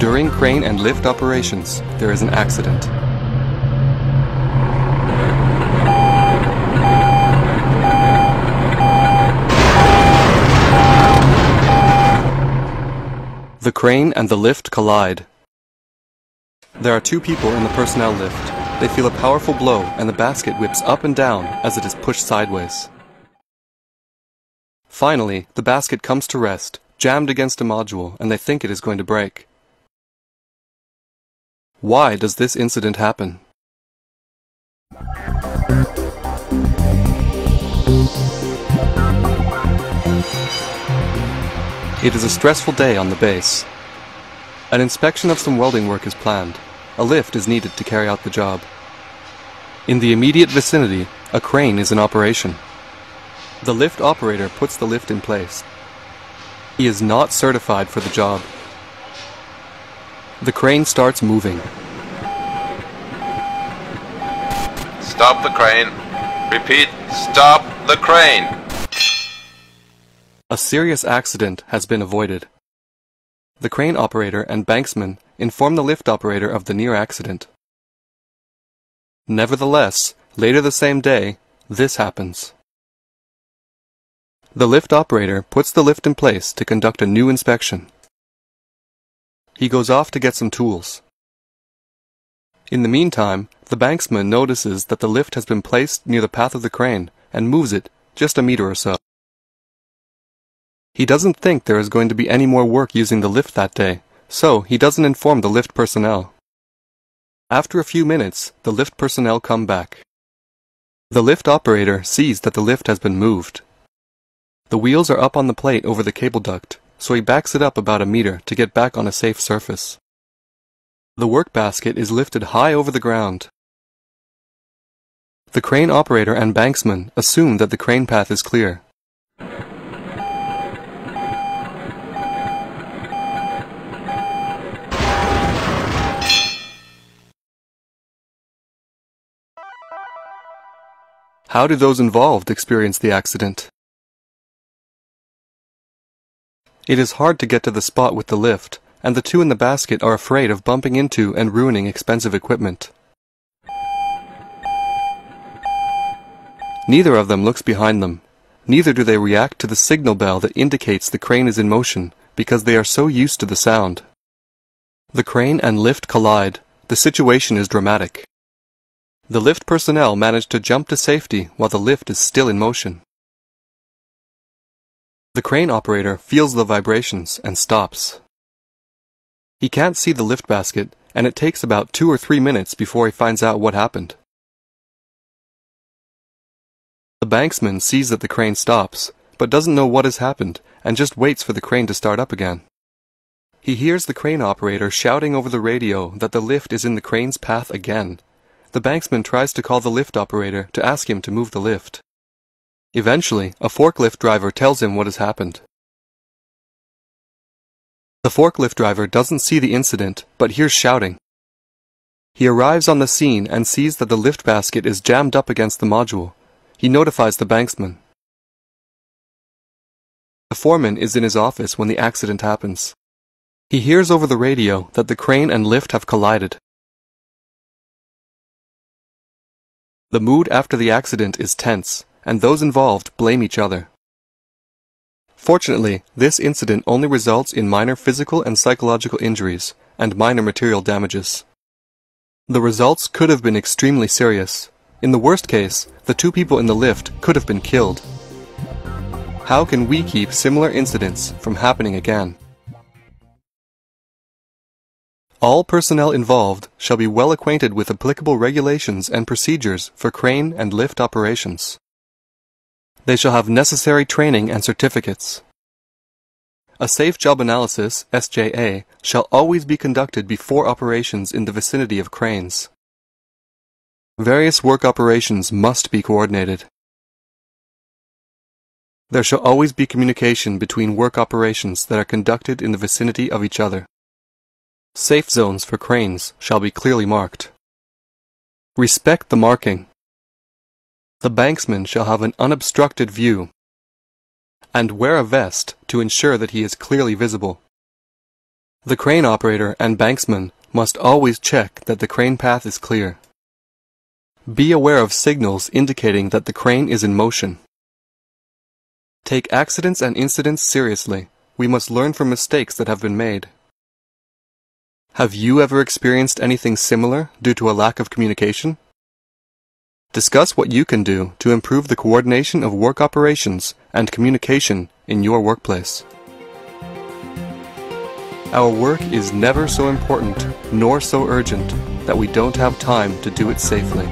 During crane and lift operations, there is an accident. The crane and the lift collide. There are two people in the personnel lift. They feel a powerful blow and the basket whips up and down as it is pushed sideways. Finally, the basket comes to rest, jammed against a module, and they think it is going to break. Why does this incident happen? It is a stressful day on the base. An inspection of some welding work is planned. A lift is needed to carry out the job. In the immediate vicinity, a crane is in operation. The lift operator puts the lift in place. He is not certified for the job. The crane starts moving. Stop the crane. Repeat, stop the crane. A serious accident has been avoided. The crane operator and banksman inform the lift operator of the near accident. Nevertheless, later the same day, this happens. The lift operator puts the lift in place to conduct a new inspection. He goes off to get some tools. In the meantime, the banksman notices that the lift has been placed near the path of the crane and moves it just a meter or so. He doesn't think there is going to be any more work using the lift that day, so he doesn't inform the lift personnel. After a few minutes, the lift personnel come back. The lift operator sees that the lift has been moved. The wheels are up on the plate over the cable duct, so he backs it up about a meter to get back on a safe surface. The work basket is lifted high over the ground. The crane operator and banksman assume that the crane path is clear. How do those involved experience the accident? It is hard to get to the spot with the lift, and the two in the basket are afraid of bumping into and ruining expensive equipment. Neither of them looks behind them. Neither do they react to the signal bell that indicates the crane is in motion, because they are so used to the sound. The crane and lift collide. The situation is dramatic. The lift personnel manage to jump to safety while the lift is still in motion. The crane operator feels the vibrations and stops. He can't see the lift basket, and it takes about 2 or 3 minutes before he finds out what happened. The banksman sees that the crane stops, but doesn't know what has happened, and just waits for the crane to start up again. He hears the crane operator shouting over the radio that the lift is in the crane's path again. The banksman tries to call the lift operator to ask him to move the lift. Eventually, a forklift driver tells him what has happened. The forklift driver doesn't see the incident, but hears shouting. He arrives on the scene and sees that the lift basket is jammed up against the module. He notifies the banksman. The foreman is in his office when the accident happens. He hears over the radio that the crane and lift have collided. The mood after the accident is tense, and those involved blame each other. Fortunately, this incident only results in minor physical and psychological injuries, and minor material damages. The results could have been extremely serious. In the worst case, the two people in the lift could have been killed. How can we keep similar incidents from happening again? All personnel involved shall be well acquainted with applicable regulations and procedures for crane and lift operations. They shall have necessary training and certificates. A safe job analysis, SJA, shall always be conducted before operations in the vicinity of cranes. Various work operations must be coordinated. There shall always be communication between work operations that are conducted in the vicinity of each other. Safe zones for cranes shall be clearly marked. Respect the marking. The banksman shall have an unobstructed view, and wear a vest to ensure that he is clearly visible. The crane operator and banksman must always check that the crane path is clear. Be aware of signals indicating that the crane is in motion. Take accidents and incidents seriously. We must learn from mistakes that have been made. Have you ever experienced anything similar due to a lack of communication? Discuss what you can do to improve the coordination of work operations and communication in your workplace. Our work is never so important nor so urgent that we don't have time to do it safely.